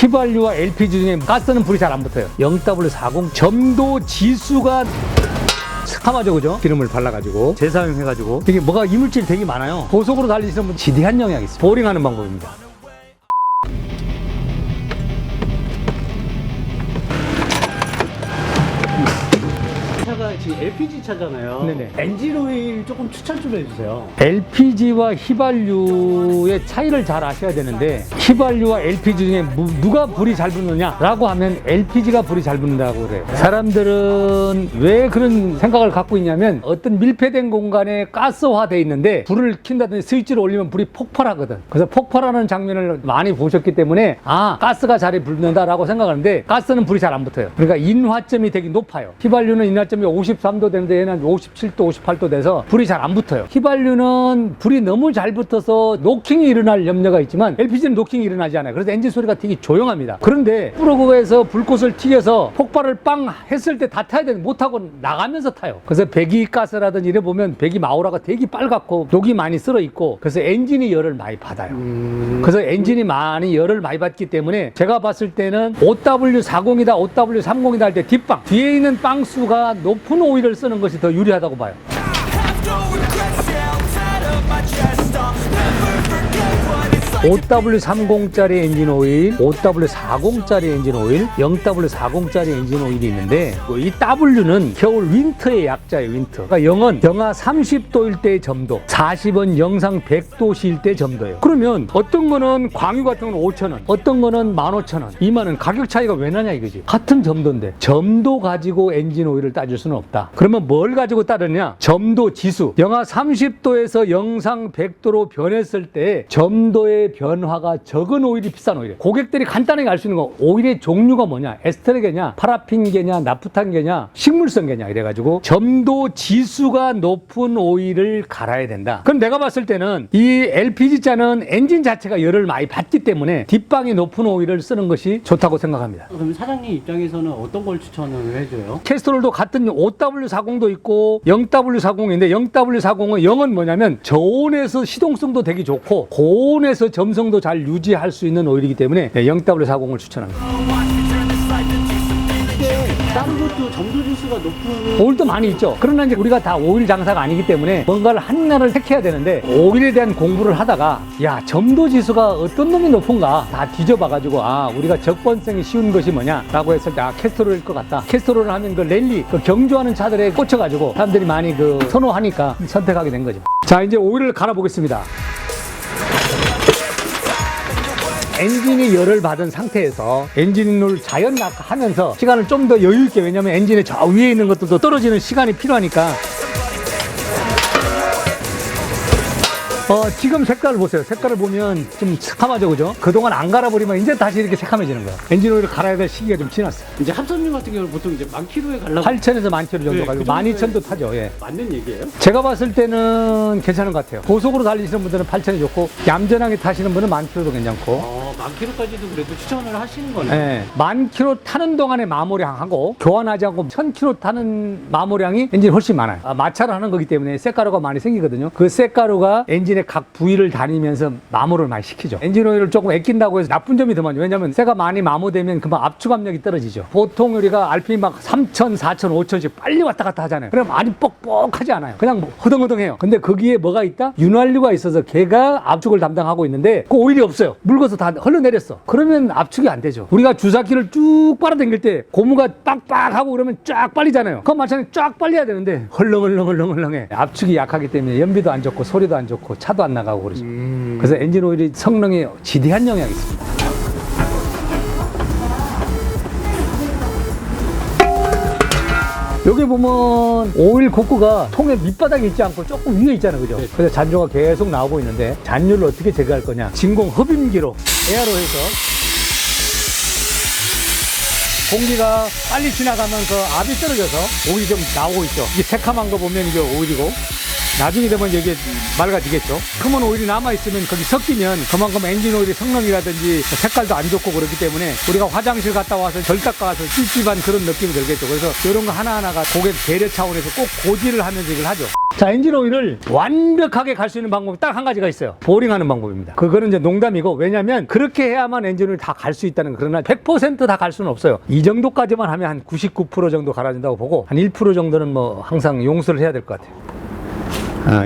휘발유와 LPG 중에 가스는 불이 잘 안 붙어요. 0W40 점도 지수가 참하죠, 그죠? 기름을 발라가지고 재사용해가지고 이게 뭐가 이물질이 되게 많아요. 고속으로 달리시는 분 지대한 영향이 있어요. 보링하는 방법입니다. 차가 지금 LPG 차잖아요. 네네. 엔진 오일 조금 추천 좀 해주세요. LPG와 휘발유의 차이를 잘 아셔야 되는데, 휘발유와 LPG 중에 누가 불이 잘 붙느냐라고 하면 LPG가 불이 잘 붙는다고 그래요. 사람들은 왜 그런 생각을 갖고 있냐면, 어떤 밀폐된 공간에 가스화돼 있는데 불을 킨다든지 스위치를 올리면 불이 폭발하거든. 그래서 폭발하는 장면을 많이 보셨기 때문에 가스가 잘 붙는다라고 생각하는데, 가스는 불이 잘 안 붙어요. 그러니까 인화점이 되게 높아요. 휘발유는 인화점이 53도 되는데 얘는 57도, 58도 돼서 불이 잘 안 붙어요. 휘발유는 불이 너무 잘 붙어서 노킹이 일어날 염려가 있지만, LPG는 노킹이 일어나지 않아요. 그래서 엔진 소리가 되게 조용합니다. 그런데 프로그에서 불꽃을 튀겨서 폭발을 빵 했을 때 다 타야 되는데 못하고 나가면서 타요. 그래서 배기가스라든지 이래 보면 배기 마우라가 되게 빨갛고 녹이 많이 쓸어 있고, 그래서 엔진이 열을 많이 받아요. 그래서 엔진이 많이 열을 많이 받기 때문에 제가 봤을 때는 OW40이다, OW30이다 할 때 뒷방, 뒤에 있는 빵수가 높은 오일을 쓰는 것이 더 유리하다고 봐요. OW30짜리 엔진 오일, OW40짜리 엔진 오일, 0W40짜리 엔진 오일이 있는데, 이 W는 겨울 윈터의 약자예요. 윈터. 그러니까 0은 영하 30도일 때의 점도, 40은 영상 100도시일 때 점도예요. 그러면 어떤 거는 광유 같은 건 5,000원, 어떤 거는 15,000원, 20,000원. 가격 차이가 왜 나냐 이거지. 같은 점도인데 점도 가지고 엔진 오일을 따질 수는 없다. 그러면 뭘 가지고 따르냐? 점도 지수. 영하 30도에서 영상 100도로 변했을 때 점도의 변화가 적은 오일이 비싼 오일이에요. 고객들이 간단하게 알 수 있는 거, 오일의 종류가 뭐냐, 에스테르계냐, 파라핀계냐, 나프탄계냐, 식물성계냐 이래가지고 점도 지수가 높은 오일을 갈아야 된다. 그럼 내가 봤을 때는 이 LPG차는 엔진 자체가 열을 많이 받기 때문에 뒷방이 높은 오일을 쓰는 것이 좋다고 생각합니다. 그럼 사장님 입장에서는 어떤 걸 추천을 해줘요? 캐스트롤도 같은 OW40도 있고 0W40인데 0W40은 0은 뭐냐면 저온에서 시동성도 되게 좋고 고온에서 점성도 잘 유지할 수 있는 오일이기 때문에 0W40을 추천합니다. 다른 것도 점도 지수가 높은 오일도 많이 있죠. 그러나 이제 우리가 다 오일 장사가 아니기 때문에 뭔가를 하나를 택해야 되는데, 오일에 대한 공부를 하다가 점도 지수가 어떤 놈이 높은가 다 뒤져봐가지고 우리가 적번성이 쉬운 것이 뭐냐라고 했을 때 캐스트롤일 것 같다. 캐스트롤을 하면 그 랠리, 그 경주하는 차들에 꽂혀가지고 사람들이 많이 선호하니까 선택하게 된 거죠. 자, 이제 오일을 갈아보겠습니다. 엔진이 열을 받은 상태에서 엔진을 자연 낙하하면서 시간을 좀 더 여유 있게, 왜냐면 엔진의 저 위에 있는 것들도 떨어지는 시간이 필요하니까. 지금 색깔을 보세요. 색깔을 보면 좀 새카마죠, 그죠? 그동안 안 갈아버리면 이제 다시 이렇게 새카매지는 거야. 엔진 오일을 갈아야 될 시기가 좀 지났어요. 이제 합선유 같은 경우는 보통 이제 10,000km에 가려고 8,000에서 10,000km 정도 네, 가지고 그 12,000도 타죠. 예. 맞는 얘기예요? 제가 봤을 때는 괜찮은 것 같아요. 고속으로 달리시는 분들은 8,000이 좋고, 얌전하게 타시는 분은 10,000km도 괜찮고. 10,000km까지도 그래도 추천을 하시는 거네요. 네, 10,000km 타는 동안에 마모량하고 교환하지 않고 1,000km 타는 마모량이 엔진이 훨씬 많아요. 마찰을 하는 거기 때문에 쇳가루가 많이 생기거든요. 그 쇳가루가 엔진의 각 부위를 다니면서 마모를 많이 시키죠. 엔진 오일을 조금 아낀다고 해서 나쁜 점이 더 많죠. 왜냐면 쇠가 많이 마모되면 금방 압축 압력이 떨어지죠. 보통 우리가 RPM 막 3,000, 4,000, 5,000씩 빨리 왔다 갔다 하잖아요. 그럼 많이 뻑뻑하지 않아요. 그냥 허덩허덩해요. 근데 거기에 뭐가 있다? 윤활유가 있어서 걔가 압축을 담당하고 있는데 그 오일이 없어요. 묽어서 다 흘러내렸어. 그러면 압축이 안 되죠. 우리가 주사기를 쭉 빨아당길 때 고무가 빡빡하고 그러면 쫙 빨리잖아요. 그건 마찬가지로 쫙 빨려야 되는데 헐렁헐렁해. 압축이 약하기 때문에 연비도 안 좋고 소리도 안 좋고 차도 안 나가고 그러죠. 그래서 엔진 오일이 성능에 지대한 영향이 있습니다. 여기 보면 오일 곡구가 통의 밑바닥에 있지 않고 조금 위에 있잖아요, 그죠? 네. 그래서 잔조가 계속 나오고 있는데, 잔유를 어떻게 제거할 거냐? 진공 흡입기로 에어로 해서 공기가 빨리 지나가면서 압이 떨어져서 오일이 좀 나오고 있죠. 이게 새카만 거 보면 이게 오일이고, 나중에 되면 이게 맑아지겠죠. 크면 오일이 남아있으면 거기 섞이면 그만큼 엔진 오일의 성능이라든지 색깔도 안 좋고 그렇기 때문에 우리가 화장실 갔다 와서 덜 닦아서 찝찝한 그런 느낌이 들겠죠. 그래서 이런 거 하나하나가 고객 배려 차원에서 꼭 고지를 하면서 이걸 하죠. 자, 엔진 오일을 완벽하게 갈 수 있는 방법이 딱 한 가지가 있어요. 보링하는 방법입니다. 그거는 이제 농담이고, 왜냐면 그렇게 해야만 엔진 오일 다 갈 수 있다는 거. 그러나 100% 다 갈 수는 없어요. 이 정도까지만 하면 한 99% 정도 갈아준다고 보고, 한 1% 정도는 뭐 항상 용서를 해야 될 것 같아요.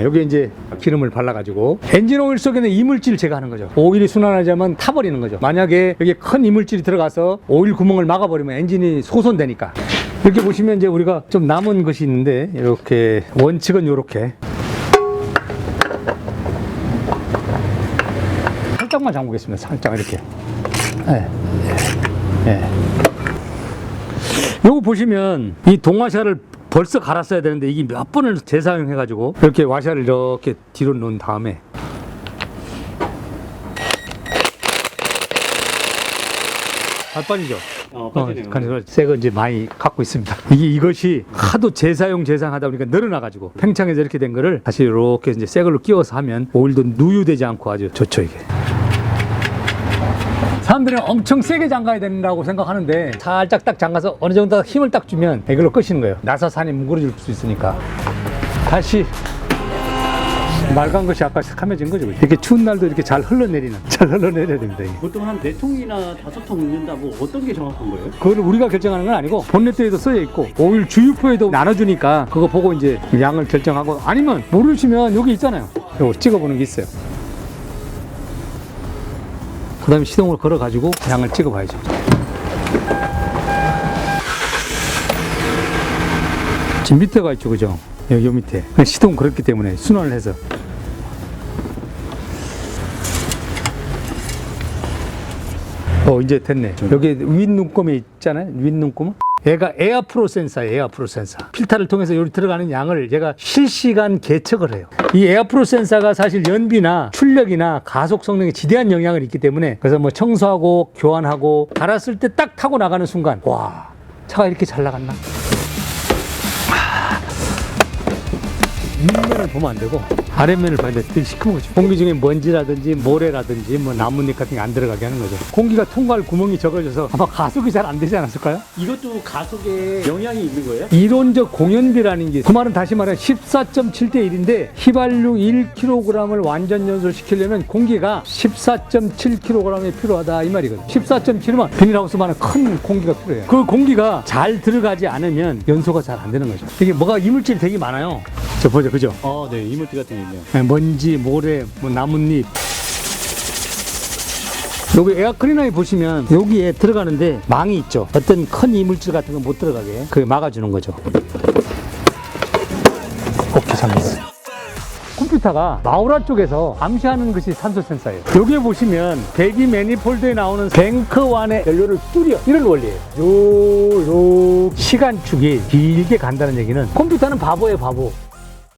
여기 이제 기름을 발라가지고 엔진 오일 속에는 이물질 제거하는 거죠. 오일이 순환하자면 타버리는 거죠. 만약에 여기 큰 이물질이 들어가서 오일 구멍을 막아버리면 엔진이 소손되니까. 이렇게 보시면 이제 우리가 좀 남은 것이 있는데, 이렇게 원칙은 이렇게 살짝만 잠그겠습니다. 살짝 이렇게. 요거 보시면 이 동화샤를 벌써 갈았어야 되는데 이게 몇 번을 재사용해가지고 이렇게 와샤를 이렇게 뒤로 놓은 다음에 잘 빠지죠? 빠지네요. 새거 이제 많이 갖고 있습니다. 이것이 하도 재사용하다 보니까 늘어나가지고 팽창해서 이렇게 된 거를 다시 이렇게 이제 새 걸로 끼워서 하면 오일도 누유되지 않고 아주 좋죠, 이게. 사람들은 엄청 세게 잠가야 된다고 생각하는데 살짝 딱 잠가서 어느 정도 힘을 딱 주면 이걸로 끄시는 거예요. 나사산이 뭉그러질 수 있으니까. 다시 맑은 것이 아까 새카매진 거죠. 이렇게 추운 날도 이렇게 잘 흘러내려야 됩니다. 이게. 보통 한 4통이나 5통 넣는다, 뭐 어떤 게 정확한 거예요? 그걸 우리가 결정하는 건 아니고 본네트에도 써져 있고 오일 주유표에도 나눠주니까 그거 보고 이제 양을 결정하고, 아니면 모르시면 여기 있잖아요. 이거 찍어보는 게 있어요. 그 다음에 시동을 걸어가지고 양을 찍어봐야죠. 지금 밑에가 있죠, 그죠? 여기 밑에. 시동 걸었기 때문에 순환을 해서. 이제 됐네. 여기 윗 눈금이 있잖아요. 윗 눈금. 얘가 에어프로 센서예요. 에어프로 센서. 필터를 통해서 여기 들어가는 양을 얘가 실시간 계측을 해요. 이 에어프로 센서가 사실 연비나 출력이나 가속 성능에 지대한 영향을 있기 때문에, 그래서 뭐 청소하고 교환하고 갈았을 때 딱 타고 나가는 순간, 와, 차가 이렇게 잘 나갔나? 윗면을 보면 안 되고 아랫면을 봐야 돼. 되게 시커먼 거죠. 공기 중에 먼지라든지 모래라든지 뭐 나뭇잎 같은 게 안 들어가게 하는 거죠. 공기가 통과할 구멍이 적어져서 아마 가속이 잘 안 되지 않았을까요? 이것도 가속에 영향이 있는 거예요? 이론적 공연비라는 게, 그 말은 다시 말해 14.7대 1인데 휘발유 1kg을 완전 연소시키려면 공기가 14.7kg이 필요하다 이 말이거든요. 14.7면 비닐하우스만한 큰 공기가 필요해요. 그 공기가 잘 들어가지 않으면 연소가 잘 안 되는 거죠. 이게 뭐가 이물질이 되게 많아요. 저 보죠, 그죠? 네, 이물질 같은 게 있네요. 먼지, 모래, 뭐 나뭇잎. 여기 에어클리너에 보시면 여기에 들어가는데 망이 있죠. 어떤 큰 이물질 같은 거 못 들어가게 그게 막아주는 거죠. 오케이, 잠겼어요. 컴퓨터가 마우라 쪽에서 감시하는 것이 산소 센서예요. 여기에 보시면 배기 매니폴드에 나오는 뱅크완의 연료를 줄여, 이런 원리예요. 요 시간축이 길게 간다는 얘기는 컴퓨터는 바보예요, 바보.